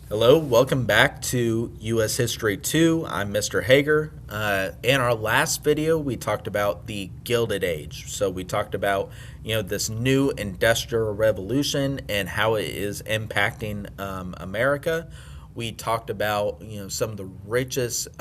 Hello, welcome back to US History 2. I'm Mr. Hager. In our last video, we talked about the Gilded Age. So we talked about, this new industrial revolution and how it is impacting America. We talked about, some of the richest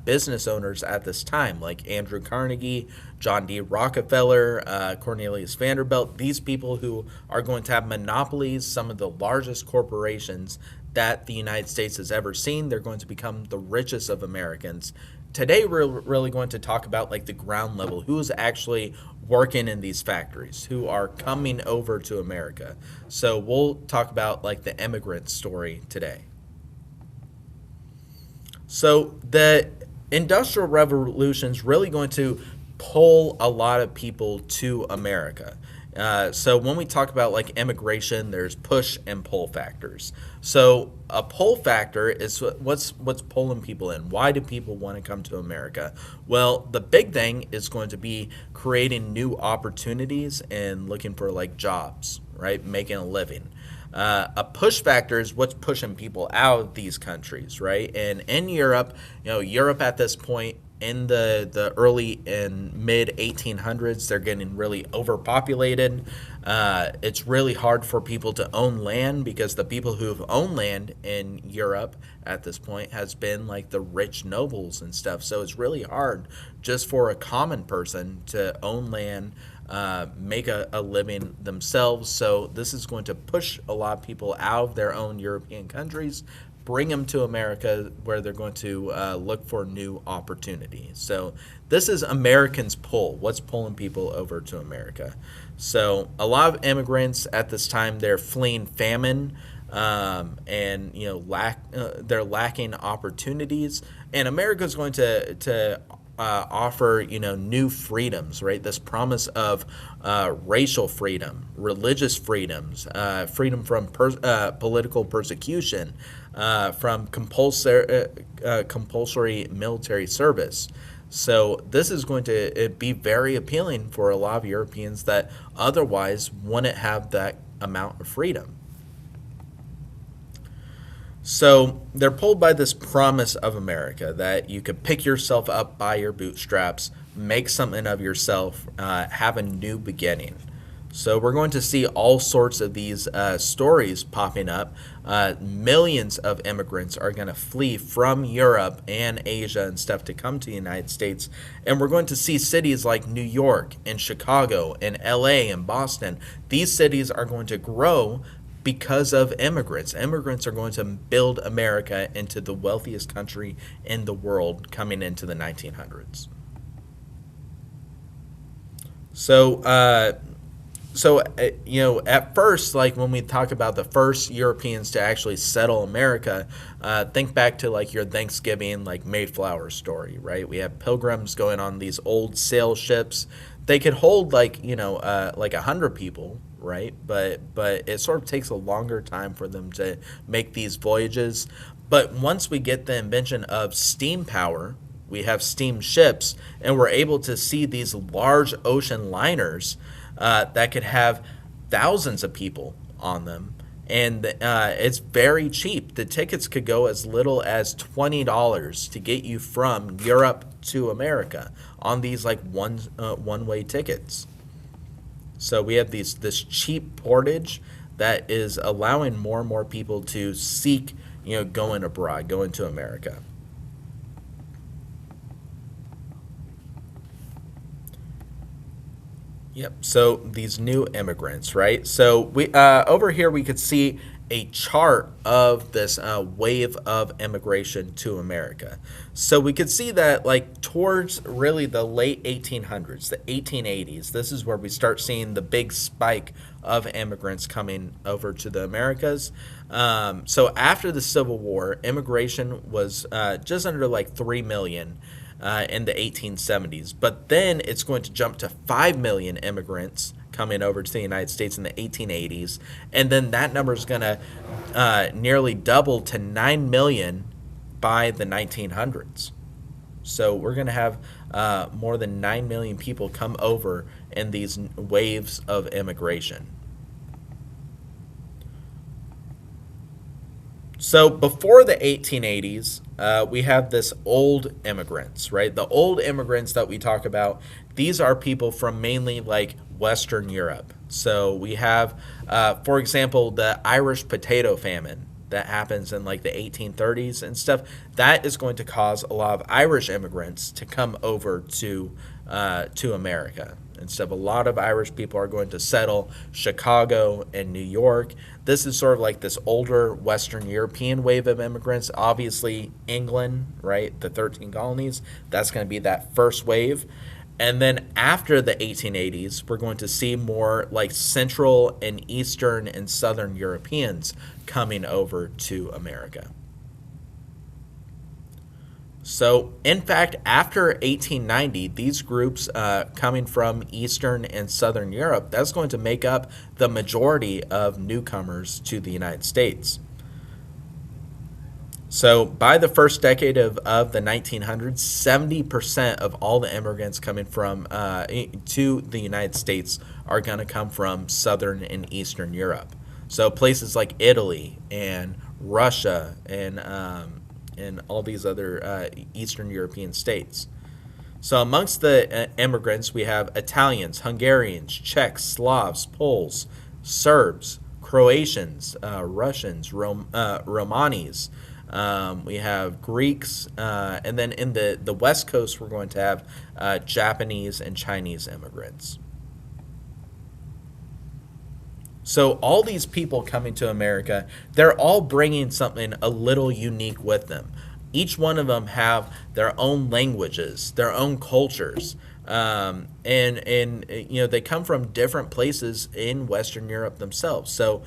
business owners at this time, like Andrew Carnegie, John D. Rockefeller, Cornelius Vanderbilt. These people who are going to have monopolies, some of the largest corporations that the United States has ever seen. They're going to become the richest of Americans. Today, we're really going to talk about like the ground level, who is actually working in these factories, who are coming over to America. So we'll talk about like the immigrant story today. So the Industrial Revolution is really going to pull a lot of people to America. So when we talk about like immigration, there's push and pull factors. So a pull factor is what's pulling people in. Why do people want to come to America? Well, the big thing is going to be creating new opportunities and looking for like jobs, right? Making a living. A push factor is what's pushing people out of these countries, right? And in Europe, Europe at this point in the early and mid 1800s, they're getting really overpopulated. It's really hard for people to own land because the people who have owned land in Europe at this point has been like the rich nobles and stuff. So it's really hard just for a common person to own land, make a living themselves. So this is going to push a lot of people out of their own European countries, bring them to America where they're going to look for new opportunities. So this is Americans' pull. What's pulling people over to America? So a lot of immigrants at this time, they're fleeing famine. And they're lacking opportunities, and America's going to offer new freedoms, right? This promise of racial freedom, religious freedoms, freedom from political persecution, from compulsory military service. So this is going to be very appealing for a lot of Europeans that otherwise wouldn't have that amount of freedom. So they're pulled by this promise of America that you could pick yourself up by your bootstraps, make something of yourself, have a new beginning. So we're going to see all sorts of these stories popping up. Millions of immigrants are going to flee from Europe and Asia and stuff to come to the United States. And we're going to see cities like New York and Chicago and LA and Boston. These cities are going to grow because of immigrants. Immigrants are going to build America into the wealthiest country in the world coming into the 1900s. At first, like when we talk about the first Europeans to actually settle America, think back to like your Thanksgiving, like Mayflower story, right? We have pilgrims going on these old sail ships. They could hold like 100 people, right? But it sort of takes a longer time for them to make these voyages. But once we get the invention of steam power, we have steam ships, and we're able to see these large ocean liners that could have thousands of people on them. And it's very cheap. The tickets could go as little as $20 to get you from Europe to America on these like one-way tickets. So we have this cheap portage that is allowing more and more people to seek, going abroad, going to America. Yep. So these new immigrants, right? So we over here we could see a chart of this wave of immigration to America. So we could see that like towards really the late 1800s, the 1880s, this is where we start seeing the big spike of immigrants coming over to the Americas. So after the Civil War, immigration was just under like 3 million. In the 1870s. But then it's going to jump to 5 million immigrants coming over to the United States in the 1880s. And then that number is going to nearly double to 9 million by the 1900s. So we're going to have more than 9 million people come over in these waves of immigration. So before the 1880s, we have this old immigrants, right? The old immigrants that we talk about, these are people from mainly like Western Europe. So we have, for example, the Irish potato famine that happens in like the 1830s and stuff. That is going to cause a lot of Irish immigrants to come over to America. And so a lot of Irish people are going to settle Chicago and New York. This is sort of like this older Western European wave of immigrants. Obviously, England, right? The 13 colonies, that's going to be that first wave. And then after the 1880s, we're going to see more like Central and Eastern and Southern Europeans coming over to America. So, in fact, after 1890, these groups coming from Eastern and Southern Europe, that's going to make up the majority of newcomers to the United States. So, by the first decade of the 1900s, 70% of all the immigrants coming from to the United States are going to come from Southern and Eastern Europe. So, places like Italy and Russia and all these other Eastern European states. So amongst the immigrants, we have Italians, Hungarians, Czechs, Slavs, Poles, Serbs, Croatians, Russians, Romanis. We have Greeks, and then in the West Coast, we're going to have Japanese and Chinese immigrants. So all these people coming to America, they're all bringing something a little unique with them. Each one of them have their own languages, their own cultures, and you know they come from different places in Western Europe themselves. So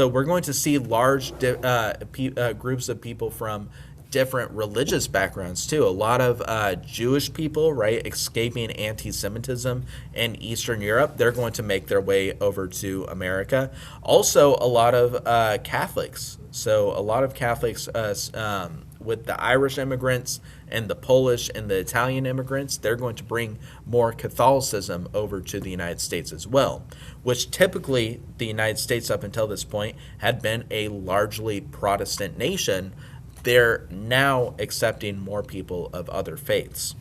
we're going to see large groups of people from different religious backgrounds too. A lot of Jewish people, right, escaping anti-Semitism in Eastern Europe, they're going to make their way over to America. Also, a lot of Catholics. So a lot of Catholics with the Irish immigrants and the Polish and the Italian immigrants, they're going to bring more Catholicism over to the United States as well, which typically the United States up until this point had been a largely Protestant nation. They're now accepting more people of other faiths.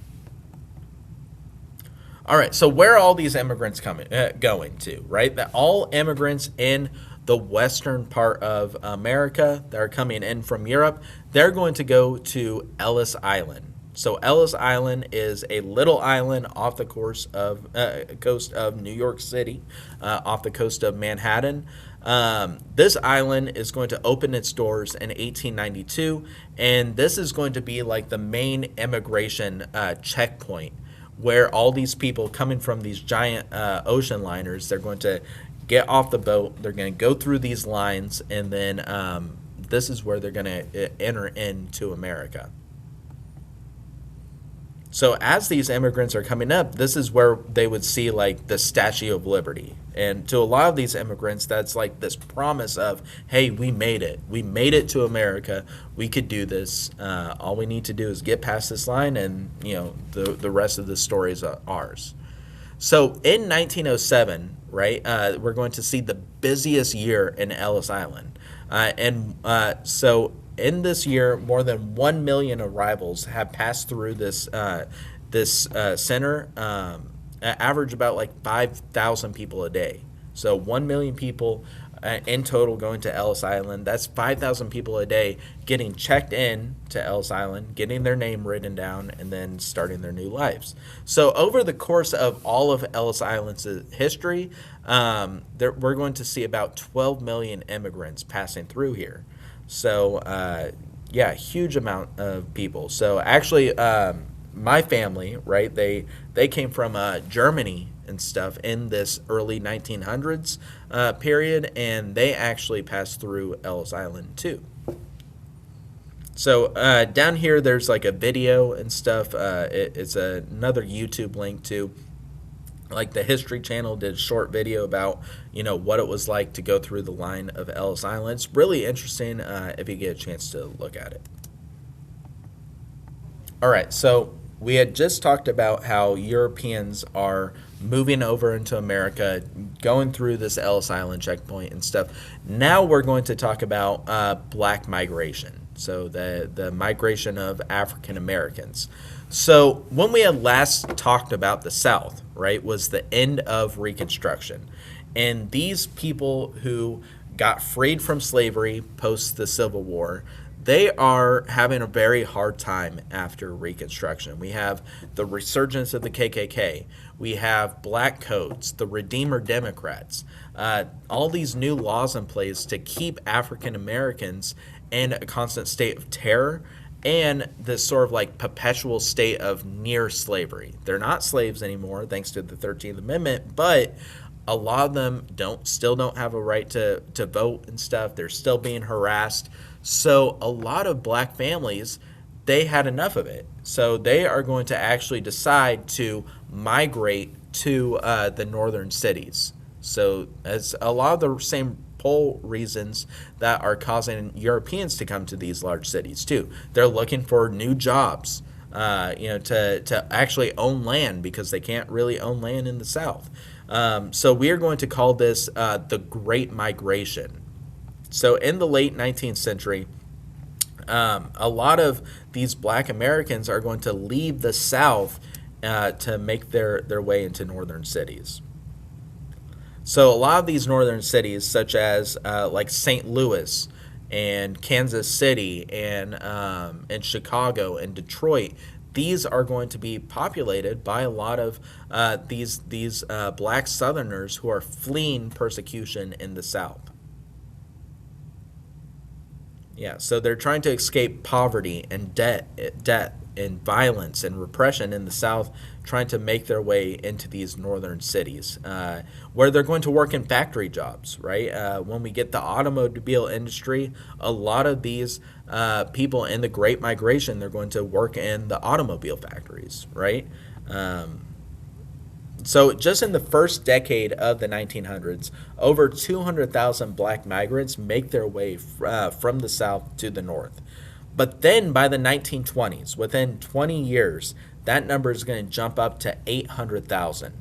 All right, so where are all these immigrants going to, right? That all immigrants in the western part of America that are coming in from Europe, they're going to go to Ellis Island. So Ellis Island is a little island off the coast of New York City, off the coast of Manhattan. This island is going to open its doors in 1892, and this is going to be like the main immigration checkpoint where all these people coming from these giant ocean liners, they're going to get off the boat, they're going to go through these lines, and then this is where they're going to enter into America. So as these immigrants are coming up, this is where they would see like the Statue of Liberty. And to a lot of these immigrants, that's like this promise of, hey, we made it. We made it to America. We could do this. All we need to do is get past this line, and you know the rest of the story is ours. So in 1907, right, we're going to see the busiest year in Ellis Island. So in this year, more than 1 million arrivals have passed through this center, average about like 5,000 people a day. So 1 million people in total going to Ellis Island. That's 5,000 people a day getting checked in to Ellis Island, getting their name written down, and then starting their new lives. So over the course of all of Ellis Island's history, we're going to see about 12 million immigrants passing through here. So, yeah, huge amount of people. So actually, my family, right, they came from Germany and stuff in this early 1900s period, and they actually passed through Ellis Island too. So down here, there's like a video and stuff. It's another YouTube link to. Like the History Channel did a short video about, you know, what it was like to go through the line of Ellis Island. It's really interesting if you get a chance to look at it. All right, so we had just talked about how Europeans are moving over into America, going through this Ellis Island checkpoint and stuff. Now we're going to talk about black migration, so the migration of African Americans. So when we had last talked about the South, right, was the end of Reconstruction, and these people who got freed from slavery post the Civil War, they are having a very hard time after Reconstruction. We have the resurgence of the KKK. We have black codes, the Redeemer Democrats, all these new laws in place to keep African Americans in a constant state of terror and this sort of like perpetual state of near slavery. They're not slaves anymore, thanks to the 13th Amendment, but a lot of them still don't have a right to vote and stuff. They're still being harassed. So a lot of black families, they had enough of it. So they are going to actually decide to migrate to the northern cities. So as a lot of the same poll reasons that are causing Europeans to come to these large cities too. They're looking for new jobs, to actually own land because they can't really own land in the South. So we are going to call this the Great Migration. So in the late 19th century, a lot of these black Americans are going to leave the South to make their way into northern cities. So a lot of these northern cities, such as like St. Louis and Kansas City and Chicago and Detroit, these are going to be populated by a lot of these black Southerners who are fleeing persecution in the South. Yeah, so they're trying to escape poverty and debt and violence and repression in the South, trying to make their way into these northern cities, where they're going to work in factory jobs, right? When we get the automobile industry, a lot of these people in the Great Migration, they're going to work in the automobile factories, right? So just in the first decade of the 1900s, over 200,000 black migrants make their way from the South to the North. But then by the 1920s, within 20 years, that number is going to jump up to 800,000,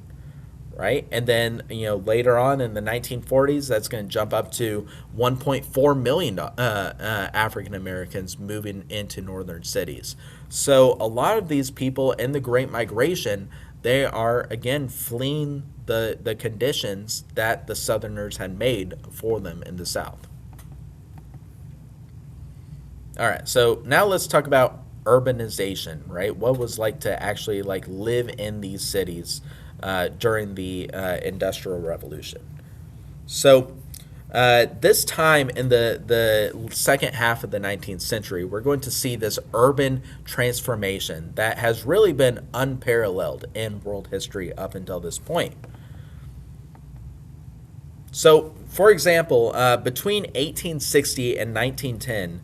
right? And then, later on in the 1940s, that's going to jump up to 1.4 million African Americans moving into northern cities. So a lot of these people in the Great Migration, they are, again, fleeing the conditions that the Southerners had made for them in the South. All right, so now let's talk about urbanization, right? What was like to actually like live in these cities during the Industrial Revolution. So this time in the second half of the 19th century, we're going to see this urban transformation that has really been unparalleled in world history up until this point. So, for example, between 1860 and 1910,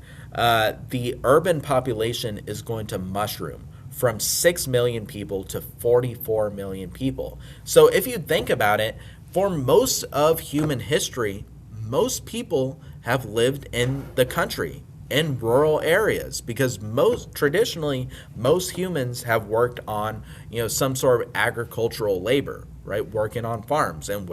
the urban population is going to mushroom from 6 million people to 44 million people. So if you think about it, for most of human history, most people have lived in the country, in rural areas, because traditionally most humans have worked on some sort of agricultural labor, right, working on farms, and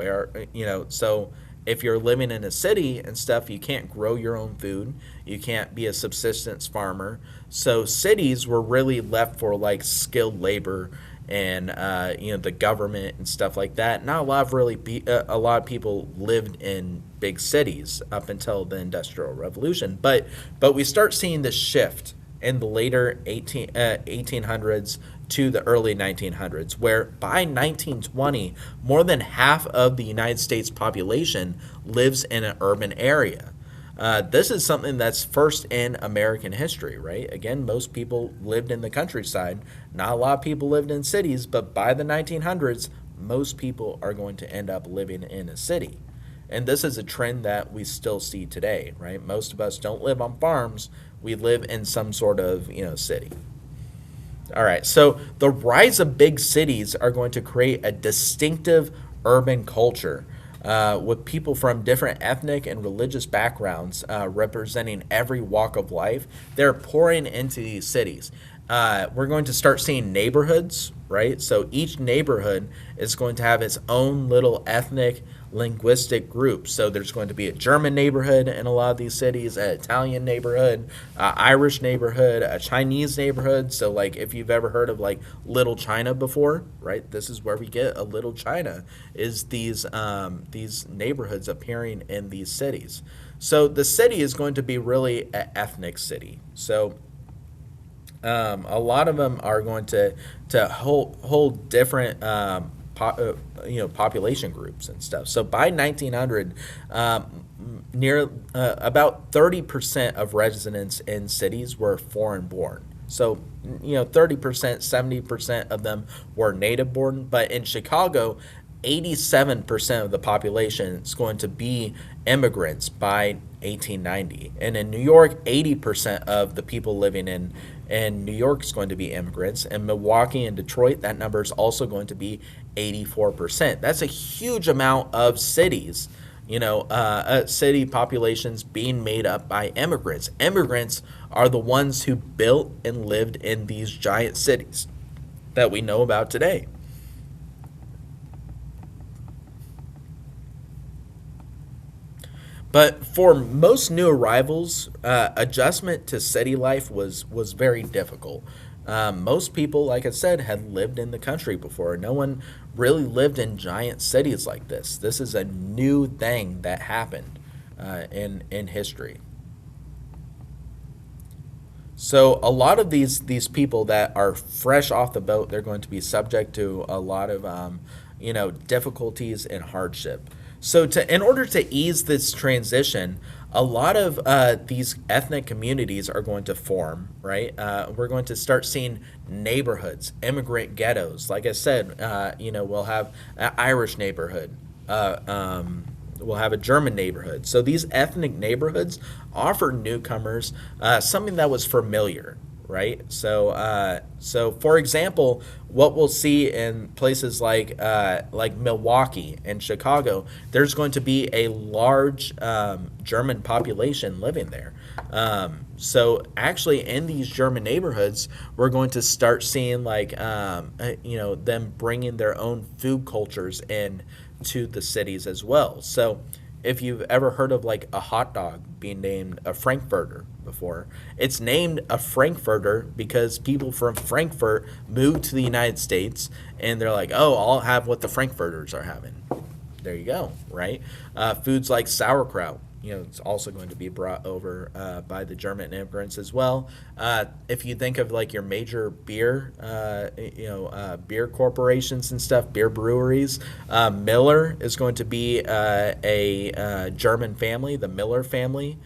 so if you're living in a city and stuff, you can't grow your own food, you can't be a subsistence farmer. So cities were really left for like skilled labor and the government and stuff like that. Not a lot of people lived in big cities up until the Industrial Revolution, but we start seeing this shift in the later 1800s to the early 1900s, where by 1920, more than half of the United States population lives in an urban area. This is something that's first in American history, right? Again, most people lived in the countryside. Not a lot of people lived in cities, but by the 1900s, most people are going to end up living in a city. And this is a trend that we still see today, right? Most of us don't live on farms. We live in some sort of, city. All right, so the rise of big cities are going to create a distinctive urban culture with people from different ethnic and religious backgrounds representing every walk of life. They're pouring into these cities. we're going to start seeing neighborhoods, right? So each neighborhood is going to have its own little ethnic linguistic group. So there's going to be a German neighborhood in a lot of these cities, an Italian neighborhood, Irish neighborhood, a Chinese neighborhood. So like if you've ever heard of like Little China before, right? This is where we get a Little China, is these neighborhoods appearing in these cities. So the city is going to be really an ethnic city. So a lot of them are going to hold different population groups and stuff. So by 1900, near about 30% of residents in cities were foreign born. So 30%, 70% of them were native born. But in Chicago, 87% of the population is going to be immigrants by 1890. And in New York, 80% of the people living in New York is going to be immigrants. And Milwaukee and Detroit, that number is also going to be 84%. That's a huge amount of cities, city populations being made up by immigrants. Immigrants are the ones who built and lived in these giant cities that we know about today. But for most new arrivals, adjustment to city life was very difficult. Most people, like I said, had lived in the country before. No one really lived in giant cities like this. This is a new thing that happened in history. So a lot of these people that are fresh off the boat, they're going to be subject to a lot of difficulties and hardship. So in order to ease this transition, a lot of these ethnic communities are going to form, right? We're going to start seeing neighborhoods, immigrant ghettos. Like I said, we'll have an Irish neighborhood. We'll have a German neighborhood. So these ethnic neighborhoods offer newcomers something that was familiar, right? So for example, what we'll see in places like Milwaukee and Chicago, there's going to be a large German population living there. So actually, in these German neighborhoods, we're going to start seeing them bringing their own food cultures in to the cities as well. So if you've ever heard of like a hot dog being named a Frankfurter before, it's named a Frankfurter because people from Frankfurt moved to the United States and they're like, oh, I'll have what the Frankfurters are having. There you go, right? Foods like sauerkraut, it's also going to be brought over by the German immigrants as well. If you think of like your major beer, beer corporations and stuff, beer breweries, Miller is going to be a German family, the Miller family,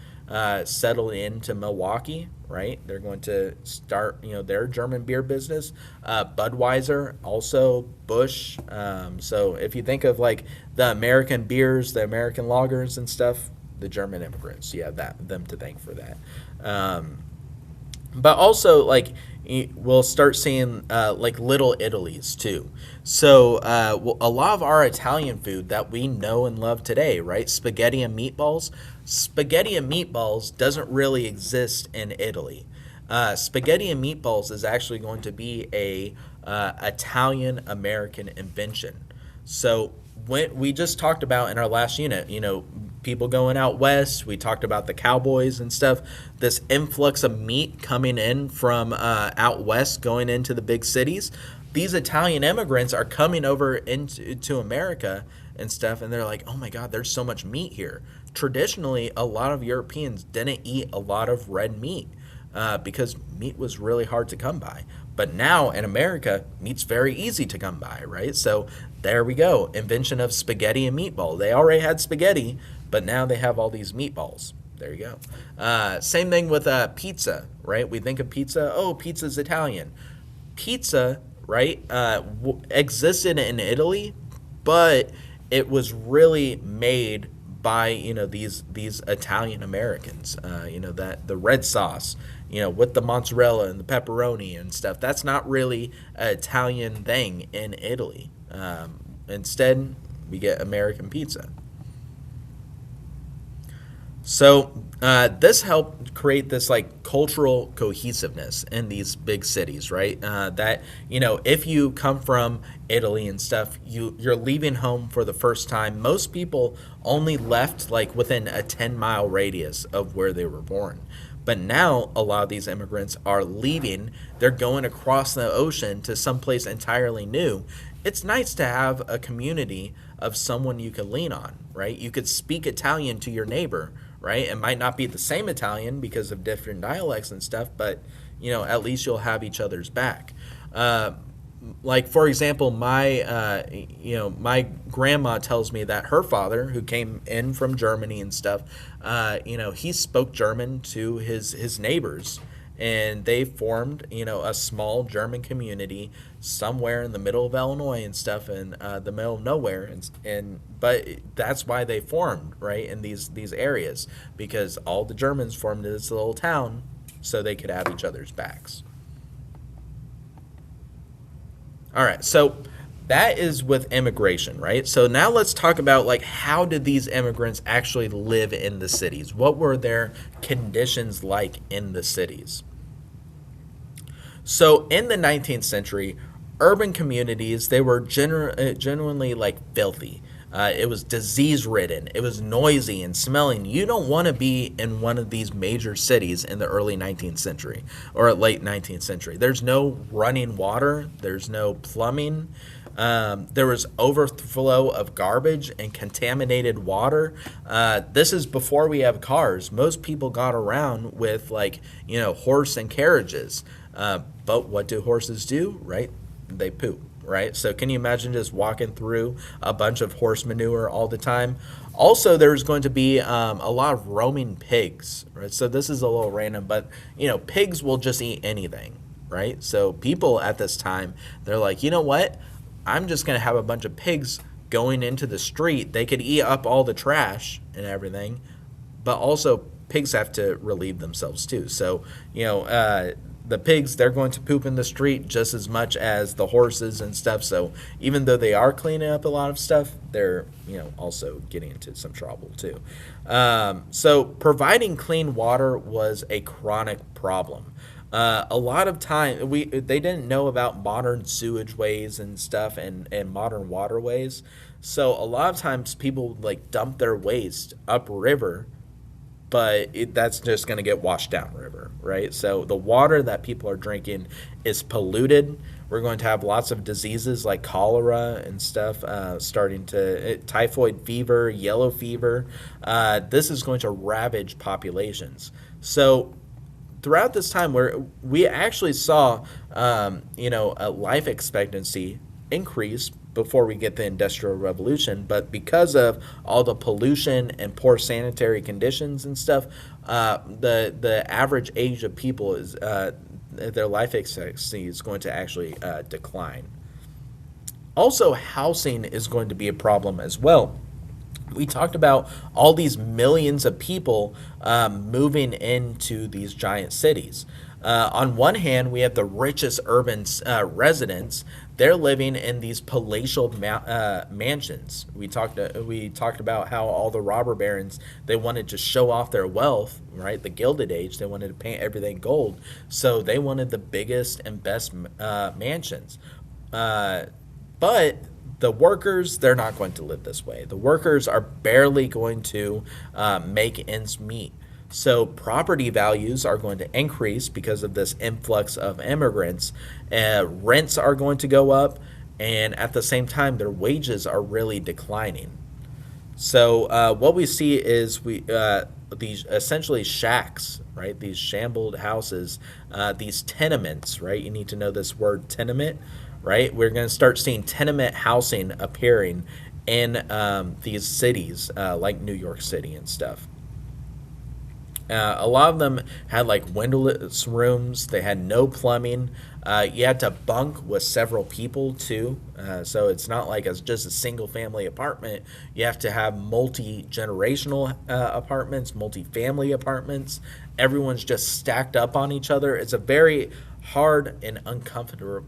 settled into Milwaukee, right? They're going to start, their German beer business. Budweiser, also Busch. So if you think of like the American beers, the American lagers and stuff, the German immigrants, you have them to thank for that. But also, we'll start seeing like Little Italies too. So a lot of our Italian food that we know and love today, right? Spaghetti and meatballs. Spaghetti and meatballs doesn't really exist in Italy. Spaghetti and meatballs is actually going to be a Italian American invention. So when we just talked about in our last unit, people going out west, we talked about the cowboys and stuff, this influx of meat coming in from out west going into the big cities. These Italian immigrants are coming over into America and stuff, and they're like, oh my God, there's so much meat here. Traditionally, a lot of Europeans didn't eat a lot of red meat because meat was really hard to come by. But now in America, meat's very easy to come by, right? So there we go, invention of spaghetti and meatball. They already had spaghetti, but now they have all these meatballs. There you go. Same thing with pizza, right? We think of pizza, oh, pizza's Italian. Pizza, right, existed in Italy, but it was really made by these Italian Americans. That the red sauce, with the mozzarella and the pepperoni and stuff. That's not really an Italian thing in Italy. Instead, we get American pizza. This helped create this like cultural cohesiveness in these big cities, right? That if you come from Italy and stuff, you're leaving home for the first time. Most people only left like within a 10-mile radius of where they were born. But now a lot of these immigrants are leaving. They're going across the ocean to someplace entirely new. It's nice to have a community of someone you can lean on, right? You could speak Italian to your neighbor, right? It might not be the same Italian because of different dialects and stuff, but at least you'll have each other's back. Uh, like for example, my grandma tells me that her father, who came in from Germany and stuff, he spoke German to his neighbors, and they formed a small German community somewhere in the middle of Illinois and stuff, in the middle of nowhere, and but that's why they formed right in these areas, because all the Germans formed this little town so they could have each other's backs. All right, so that is with immigration, right? So now let's talk about like how did these immigrants actually live in the cities? What were their conditions like in the cities? So in the 19th century, urban communities, they were genuinely like filthy. It was disease ridden. It was noisy and smelling. You don't want to be in one of these major cities in the early 19th century or late 19th century. There's no running water. There's no plumbing. There was overflow of garbage and contaminated water. This is before we have cars. Most people got around with like, horse and carriages. But what do horses do, right? They poop, right? So can you imagine just walking through a bunch of horse manure all the time? Also, there's going to be a lot of roaming pigs, right? So this is a little random, but pigs will just eat anything, right? So people at this time, they're like, you know what? I'm just going to have a bunch of pigs going into the street. They could eat up all the trash and everything, but also pigs have to relieve themselves too. So, the pigs, they're going to poop in the street just as much as the horses and stuff. So even though they are cleaning up a lot of stuff, they're, also getting into some trouble too. So providing clean water was a chronic problem. A lot of time they didn't know about modern sewage ways and stuff, and modern waterways. So a lot of times people like dump their waste upriver, but that's just going to get washed downriver, right? So the water that people are drinking is polluted. We're going to have lots of diseases like cholera and stuff, typhoid fever, yellow fever. This is going to ravage populations. So throughout this time, where we actually saw, a life expectancy increase before we get the Industrial Revolution, but because of all the pollution and poor sanitary conditions and stuff, the average age of people is their life expectancy is going to actually decline. Also, housing is going to be a problem as well. We talked about all these millions of people moving into these giant cities. On one hand, we have the richest urban residents. They're living in these palatial mansions. We talked about how all the robber barons, they wanted to show off their wealth, right? The Gilded Age, they wanted to paint everything gold, so they wanted the biggest and best mansions. But the workers, they're not going to live this way. The workers are barely going to make ends meet. So property values are going to increase because of this influx of immigrants. Rents are going to go up, and at the same time, their wages are really declining. So what we see is these essentially shacks, right? These shambled houses, these tenements, right? You need to know this word tenement, right? We're going to start seeing tenement housing appearing in these cities like New York City and stuff. A lot of them had like windowless rooms. They had no plumbing. You had to bunk with several people too. So it's not like it's just a single family apartment. You have to have multi-generational apartments, multi-family apartments. Everyone's just stacked up on each other. It's a very hard and uncomfortable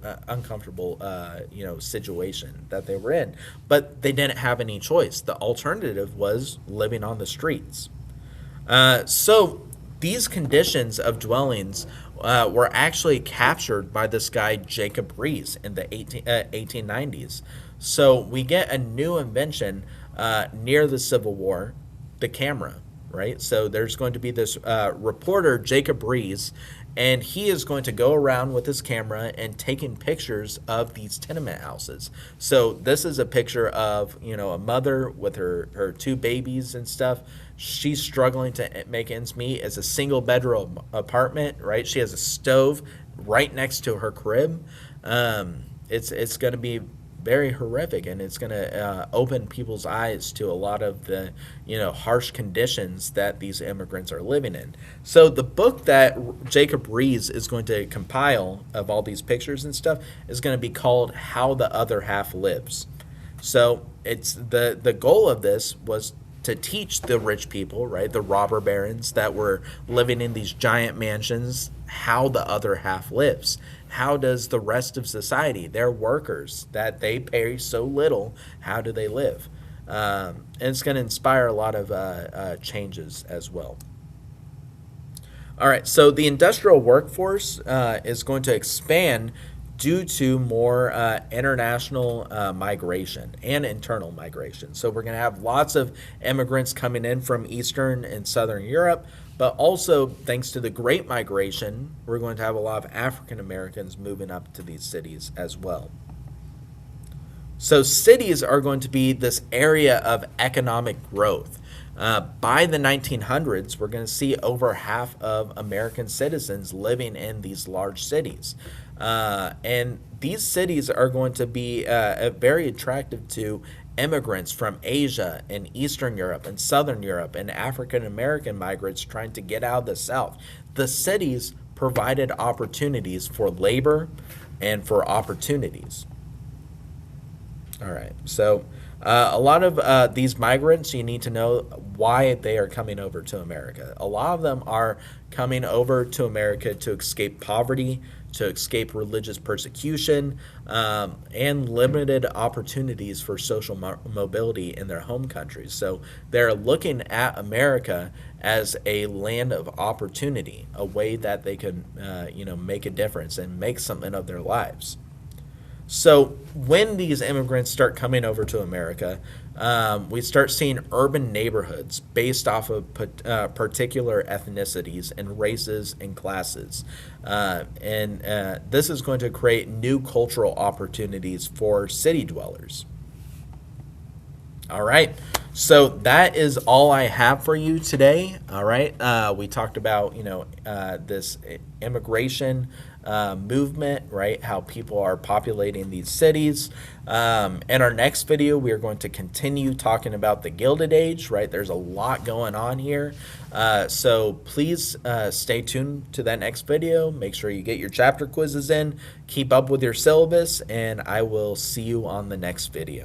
situation that they were in. But they didn't have any choice. The alternative was living on the streets. So these conditions of dwellings were actually captured by this guy Jacob Riis in the 1890s. So we get a new invention near the Civil War, the camera, right? So there's going to be this reporter, Jacob Riis, and he is going to go around with his camera and taking pictures of these tenement houses. So this is a picture of, a mother with her two babies and stuff. She's struggling to make ends meet. It's a single bedroom apartment, right? She has a stove right next to her crib. It's going to be very horrific, and it's going to open people's eyes to a lot of the harsh conditions that these immigrants are living in. So the book that Jacob Riis is going to compile of all these pictures and stuff is going to be called How the Other Half Lives. So it's the goal of this was to teach the rich people, right, the robber barons that were living in these giant mansions, how the other half lives. How does the rest of society, their workers that they pay so little, how do they live? And it's going to inspire a lot of changes as well. All right, so the industrial workforce is going to expand due to more international migration and internal migration. So we're going to have lots of immigrants coming in from Eastern and Southern Europe, but also thanks to the Great Migration, we're going to have a lot of African Americans moving up to these cities as well. So cities are going to be this area of economic growth. By the 1900s, we're going to see over half of American citizens living in these large cities. And these cities are going to be very attractive to immigrants from Asia and Eastern Europe and Southern Europe and African American migrants trying to get out of the South. The cities provided opportunities for labor and for opportunities. All right, so a lot of these migrants, you need to know why they are coming over to America. A lot of them are coming over to America to escape poverty, to escape religious persecution, and limited opportunities for social mobility in their home countries. So they're looking at America as a land of opportunity, a way that they can, make a difference and make something of their lives. So when these immigrants start coming over to America, we start seeing urban neighborhoods based off of particular ethnicities and races and classes. And this is going to create new cultural opportunities for city dwellers. All right. So that is all I have for you today. All right. We talked about, this immigration movement, right? How people are populating these cities. In our next video, we are going to continue talking about the Gilded Age, right? There's a lot going on here. So please stay tuned to that next video. Make sure you get your chapter quizzes in, keep up with your syllabus, and I will see you on the next video.